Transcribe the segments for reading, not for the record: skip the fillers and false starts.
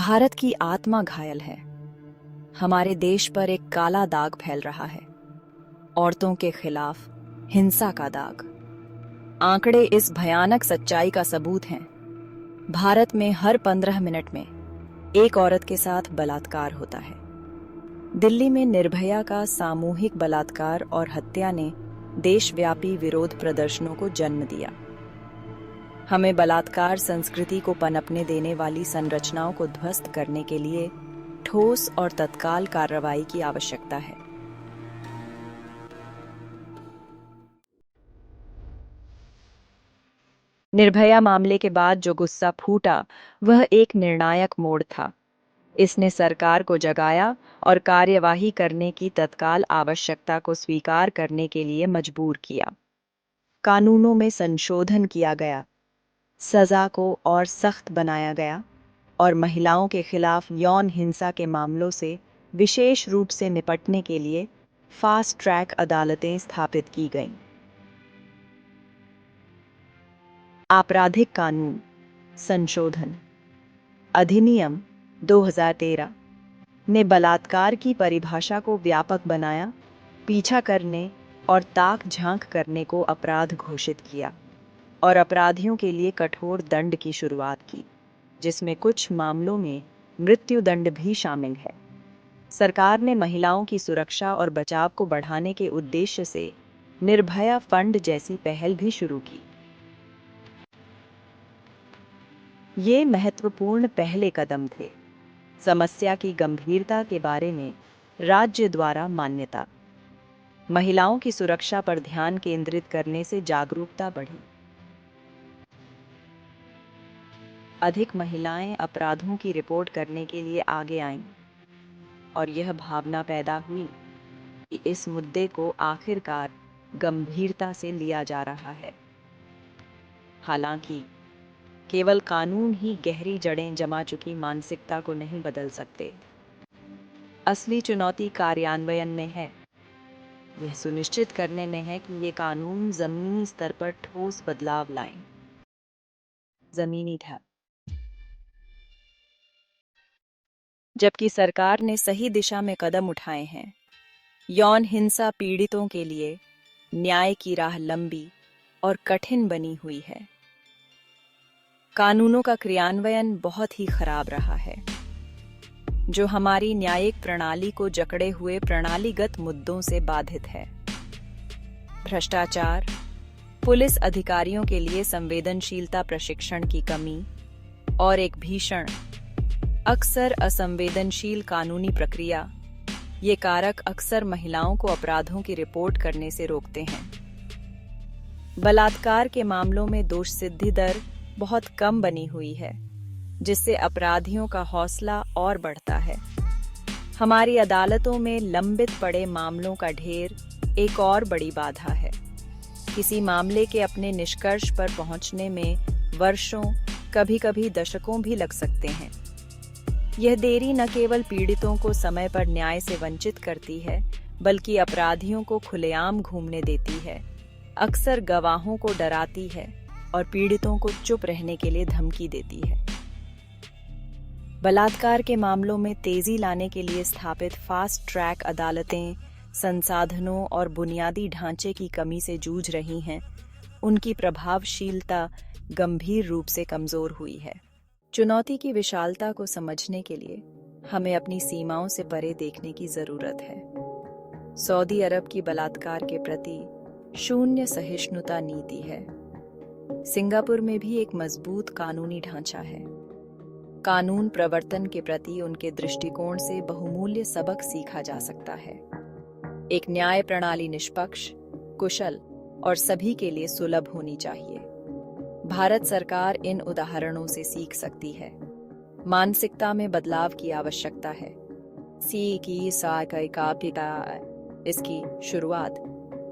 भारत की आत्मा घायल है। हमारे देश पर एक काला दाग फैल रहा है, औरतों के खिलाफ हिंसा का दाग। आंकड़े इस भयानक सच्चाई का सबूत हैं। भारत में हर 15 मिनट में एक औरत के साथ बलात्कार होता है। दिल्ली में निर्भया का सामूहिक बलात्कार और हत्या ने देशव्यापी विरोध प्रदर्शनों को जन्म दिया। हमें बलात्कार संस्कृति को पनपने देने वाली संरचनाओं को ध्वस्त करने के लिए ठोस और तत्काल कार्रवाई की आवश्यकता है। निर्भया मामले के बाद जो गुस्सा फूटा, वह एक निर्णायक मोड़ था। इसने सरकार को जगाया और कार्यवाही करने की तत्काल आवश्यकता को स्वीकार करने के लिए मजबूर किया। कानूनों में संशोधन किया गया, सजा को और सख्त बनाया गया और महिलाओं के खिलाफ यौन हिंसा के मामलों से विशेष रूप से निपटने के लिए फास्ट ट्रैक अदालतें स्थापित की गईं। आपराधिक कानून संशोधन अधिनियम 2013 ने बलात्कार की परिभाषा को व्यापक बनाया, पीछा करने और ताक झांक करने को अपराध घोषित किया और अपराधियों के लिए कठोर दंड की शुरुआत की, जिसमें कुछ मामलों में मृत्यु दंड भी शामिल है। सरकार ने महिलाओं की सुरक्षा और बचाव को बढ़ाने के उद्देश्य से निर्भया फंड जैसी पहल भी शुरू की। ये महत्वपूर्ण पहले कदम थे। समस्या की गंभीरता के बारे में राज्य द्वारा मान्यता, महिलाओं की सुरक्षा पर ध्यान केंद्रित करने से जागरूकता बढ़ी। अधिक महिलाएं अपराधों की रिपोर्ट करने के लिए आगे आईं और यह भावना पैदा हुई कि इस मुद्दे को आखिरकार गंभीरता से लिया जा रहा है। हालांकि केवल कानून ही गहरी जड़ें जमा चुकी मानसिकता को नहीं बदल सकते। असली चुनौती कार्यान्वयन में है। यह सुनिश्चित करने में है कि ये कानून जमीनी स्तर पर ठोस बदलाव लाएं। जमीनी था, जबकि सरकार ने सही दिशा में कदम उठाए हैं। यौन हिंसा पीड़ितों के लिए न्याय की राह लंबी और कठिन बनी हुई है। कानूनों का क्रियान्वयन बहुत ही खराब रहा है, जो हमारी न्यायिक प्रणाली को जकड़े हुए प्रणालीगत मुद्दों से बाधित है। भ्रष्टाचार, पुलिस अधिकारियों के लिए संवेदनशीलता प्रशिक्षण की कमी और एक भीषण, अक्सर असंवेदनशील कानूनी प्रक्रिया, ये कारक अक्सर महिलाओं को अपराधों की रिपोर्ट करने से रोकते हैं। बलात्कार के मामलों में दोष सिद्धि दर बहुत कम बनी हुई है, जिससे अपराधियों का हौसला और बढ़ता है। हमारी अदालतों में लंबित पड़े मामलों का ढेर एक और बड़ी बाधा है। किसी मामले के अपने निष्कर्ष पर पहुंचने में वर्षों, कभी-कभी दशकों भी लग सकते हैं। यह देरी न केवल पीड़ितों को समय पर न्याय से वंचित करती है, बल्कि अपराधियों को खुलेआम घूमने देती है, अक्सर गवाहों को डराती है और पीड़ितों को चुप रहने के लिए धमकी देती है। बलात्कार के मामलों में तेजी लाने के लिए स्थापित फास्ट ट्रैक अदालतें संसाधनों और बुनियादी ढांचे की कमी से जूझ रही हैं। उनकी प्रभावशीलता गंभीर रूप से कमजोर हुई है। चुनौती की विशालता को समझने के लिए हमें अपनी सीमाओं से परे देखने की जरूरत है। सऊदी अरब की बलात्कार के प्रति शून्य सहिष्णुता नीति है। सिंगापुर में भी एक मजबूत कानूनी ढांचा है। कानून प्रवर्तन के प्रति उनके दृष्टिकोण से बहुमूल्य सबक सीखा जा सकता है। एक न्याय प्रणाली निष्पक्ष, कुशल और सभी के लिए सुलभ होनी चाहिए। भारत सरकार इन उदाहरणों से सीख सकती है। मानसिकता में बदलाव की आवश्यकता है। इसकी शुरुआत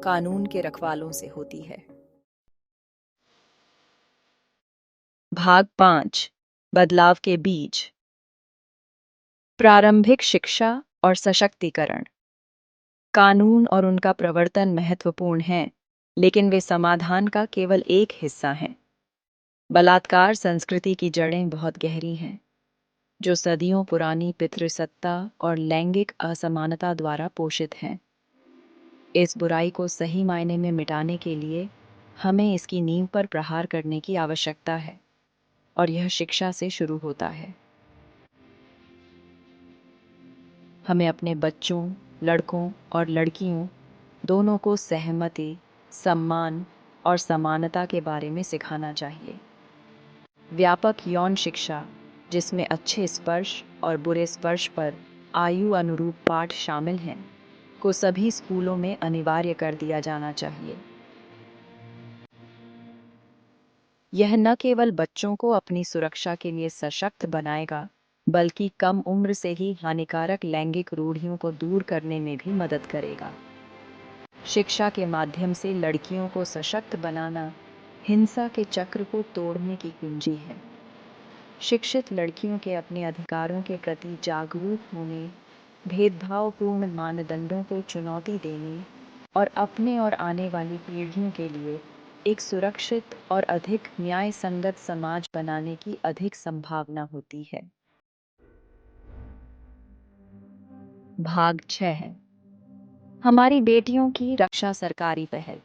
कानून के रखवालों से होती है। भाग 5, बदलाव के बीज। प्रारंभिक शिक्षा और सशक्तिकरण। कानून और उनका प्रवर्तन महत्वपूर्ण हैं, लेकिन वे समाधान का केवल एक हिस्सा हैं। बलात्कार संस्कृति की जड़ें बहुत गहरी हैं। जो सदियों पुरानी पितृसत्ता और लैंगिक असमानता द्वारा पोषित हैं। इस बुराई को सही मायने में मिटाने के लिए हमें इसकी नींव पर प्रहार करने की आवश्यकता है, और यह शिक्षा से शुरू होता है। हमें अपने बच्चों, लड़कों और लड़कियों दोनों को सहमति, सम्मान और समानता के बारे में सिखाना चाहिए। व्यापक यौन शिक्षा, जिसमें अच्छे स्पर्श और बुरे स्पर्श पर आयु अनुरूप पाठ शामिल हैं, को सभी स्कूलों में अनिवार्य कर दिया जाना चाहिए। यह न केवल बच्चों को अपनी सुरक्षा के लिए सशक्त बनाएगा, बल्कि कम उम्र से ही हानिकारक लैंगिक रूढ़ियों को दूर करने में भी मदद करेगा। शिक्षा के माध्यम से लड़कियों को सशक्त बनाना हिंसा के चक्र को तोड़ने की कुंजी है। शिक्षित लड़कियों के अपने अधिकारों के प्रति जागरूक होने, भेदभावपूर्ण मानदंडों को चुनौती देने और अपने और आने वाली पीढ़ियों के लिए एक सुरक्षित और अधिक न्याय संगत समाज बनाने की अधिक संभावना होती है। भाग 6। हमारी बेटियों की रक्षा, सरकारी पहल।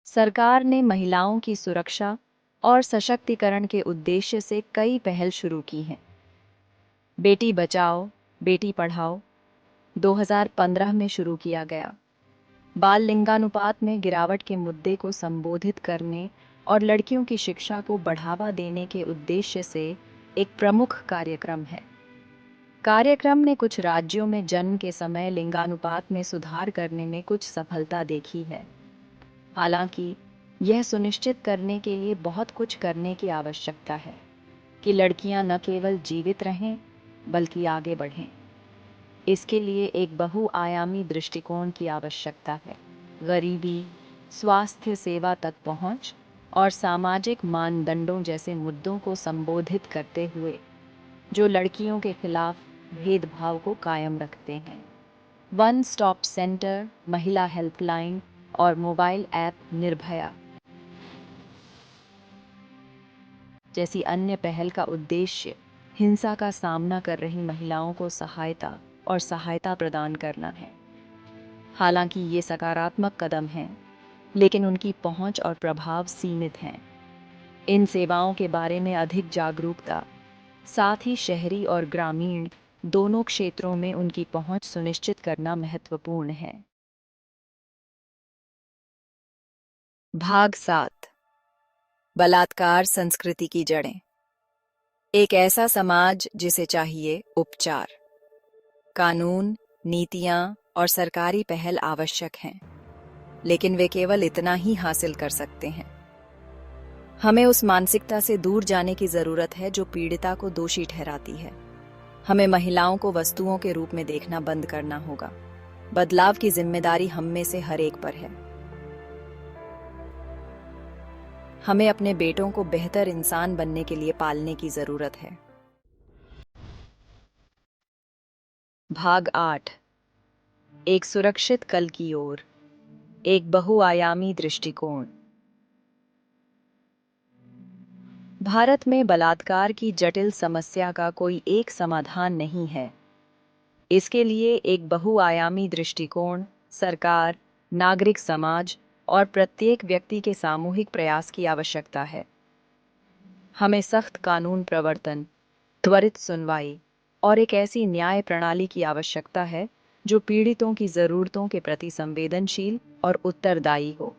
सरकार ने महिलाओं की सुरक्षा और सशक्तिकरण के उद्देश्य से कई पहल शुरू की हैं। बेटी बचाओ, बेटी पढ़ाओ 2015 में शुरू किया गया। बाल लिंगानुपात में गिरावट के मुद्दे को संबोधित करने और लड़कियों की शिक्षा को बढ़ावा देने के उद्देश्य से एक प्रमुख कार्यक्रम है। कार्यक्रम ने कुछ राज्यों में जन्म के समय लिंगानुपात में सुधार करने में कुछ सफलता देखी है। हालांकि यह सुनिश्चित करने के लिए बहुत कुछ करने की आवश्यकता है कि लड़कियां न केवल जीवित रहें, बल्कि आगे बढ़ें। इसके लिए एक बहुआयामी दृष्टिकोण की आवश्यकता है। गरीबी, स्वास्थ्य सेवा तक पहुंच और सामाजिक मानदंडों जैसे मुद्दों को संबोधित करते हुए, जो लड़कियों के खिलाफ भेदभाव को कायम रखते हैं। वन स्टॉप सेंटर, महिला हेल्पलाइन और मोबाइल ऐप निर्भया जैसी अन्य पहल का उद्देश्य हिंसा का सामना कर रही महिलाओं को सहायता प्रदान करना है। हालांकि ये सकारात्मक कदम हैं, लेकिन उनकी पहुंच और प्रभाव सीमित हैं। इन सेवाओं के बारे में अधिक जागरूकता, साथ ही शहरी और ग्रामीण दोनों क्षेत्रों में उनकी पहुंच सुनिश्चित करना महत्वपूर्ण है। भाग 7। बलात्कार संस्कृति की जड़ें। एक ऐसा समाज जिसे चाहिए उपचार, कानून, नीतियां और सरकारी पहल आवश्यक हैं, लेकिन वे केवल इतना ही हासिल कर सकते हैं। हमें उस मानसिकता से दूर जाने की जरूरत है जो पीड़िता को दोषी ठहराती है। हमें महिलाओं को वस्तुओं के रूप में देखना बंद करना होगा। बदलाव की जिम्मेदारी हम में से हर एक पर है। हमें अपने बेटों को बेहतर इंसान बनने के लिए पालने की जरूरत है। भाग 8। एक सुरक्षित कल की ओर, एक बहुआयामी दृष्टिकोण। भारत में बलात्कार की जटिल समस्या का कोई एक समाधान नहीं है। इसके लिए एक बहुआयामी दृष्टिकोण, सरकार, नागरिक समाज और प्रत्येक व्यक्ति के सामूहिक प्रयास की आवश्यकता है। हमें सख्त कानून प्रवर्तन, त्वरित सुनवाई और एक ऐसी न्याय प्रणाली की आवश्यकता है जो पीड़ितों की जरूरतों के प्रति संवेदनशील और उत्तरदायी हो।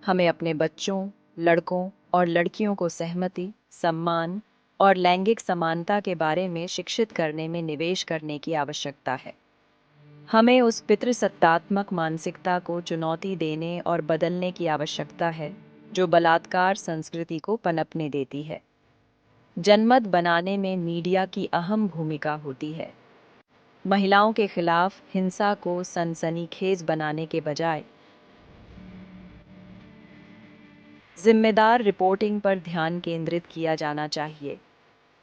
हमें अपने बच्चों, लड़कों और लड़कियों को सहमति, सम्मान और लैंगिक समानता के बारे में शिक्षित करने में निवेश करने की आवश्यकता है। हमें उस पितृसत्तात्मक मानसिकता को चुनौती देने और बदलने की आवश्यकता है जो बलात्कार संस्कृति को पनपने देती है। जनमत बनाने में मीडिया की अहम भूमिका होती है। महिलाओं के खिलाफ हिंसा को सनसनीखेज बनाने के बजाय जिम्मेदार रिपोर्टिंग पर ध्यान केंद्रित किया जाना चाहिए,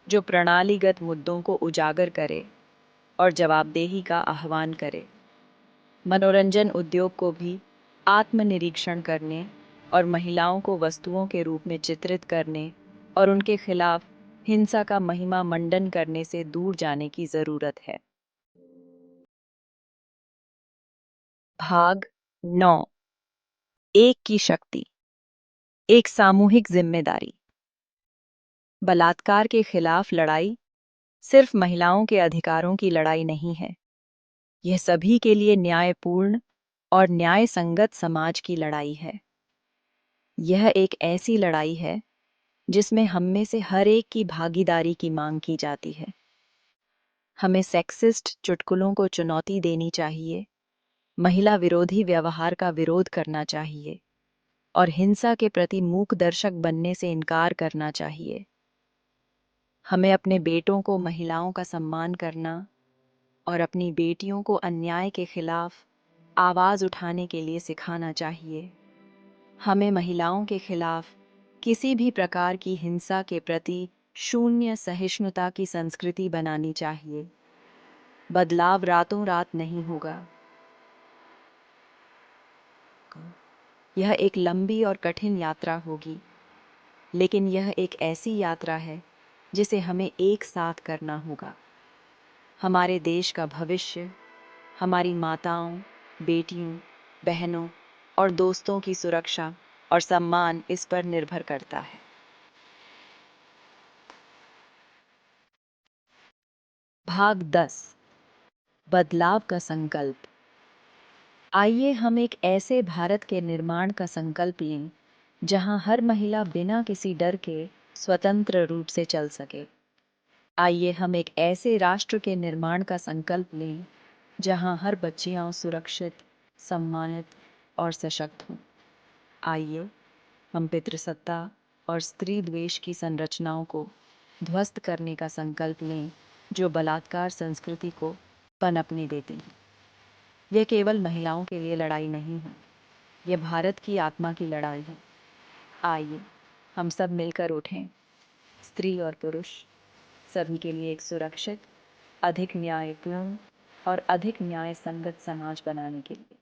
जो प्रणालीगत मुद्दों को उजागर करे और जवाबदेही का आह्वान करे। मनोरंजन उद्योग को भी आत्मनिरीक्षण करने और महिलाओं को वस्तुओं के रूप में चित्रित करने और उनके खिलाफ हिंसा का महिमा मंडन करने से दूर जाने की जरूरत है। भाग 9। एक की शक्ति, एक सामूहिक जिम्मेदारी। बलात्कार के खिलाफ लड़ाई सिर्फ महिलाओं के अधिकारों की लड़ाई नहीं है, यह सभी के लिए न्यायपूर्ण और न्याय संगत समाज की लड़ाई है। यह एक ऐसी लड़ाई है जिसमें हम में से हर एक की भागीदारी की मांग की जाती है। हमें सेक्सिस्ट चुटकुलों को चुनौती देनी चाहिए, महिला विरोधी व्यवहार का विरोध करना चाहिए और हिंसा के प्रति मूक दर्शक बनने से इनकार करना चाहिए। हमें अपने बेटों को महिलाओं का सम्मान करना और अपनी बेटियों को अन्याय के खिलाफ आवाज उठाने के लिए सिखाना चाहिए। हमें महिलाओं के खिलाफ किसी भी प्रकार की हिंसा के प्रति शून्य सहिष्णुता की संस्कृति बनानी चाहिए। बदलाव रातों रात नहीं होगा। यह एक लंबी और कठिन यात्रा होगी, लेकिन यह एक ऐसी यात्रा है जिसे हमें एक साथ करना होगा। हमारे देश का भविष्य हमारी माताओं, बेटियों, बहनों और दोस्तों की सुरक्षा और सम्मान इस पर निर्भर करता है। भाग 10। बदलाव का संकल्प। आइए हम एक ऐसे भारत के निर्माण का संकल्प लें जहां हर महिला बिना किसी डर के स्वतंत्र रूप से चल सके। आइए हम एक ऐसे राष्ट्र के निर्माण का संकल्प लें जहां हर बच्चियां सुरक्षित, सम्मानित और सशक्त हों। आइए हम पितृसत्ता और स्त्री द्वेष की संरचनाओं को ध्वस्त करने का संकल्प लें जो बलात्कार संस्कृति को पनपने देते हैं। यह केवल महिलाओं के लिए लड़ाई नहीं है, यह भारत की आत्मा की लड़ाई है। आइए हम सब मिलकर उठें, स्त्री और पुरुष सभी के लिए एक सुरक्षित, अधिक न्यायपूर्ण और अधिक न्याय संगत समाज बनाने के लिए।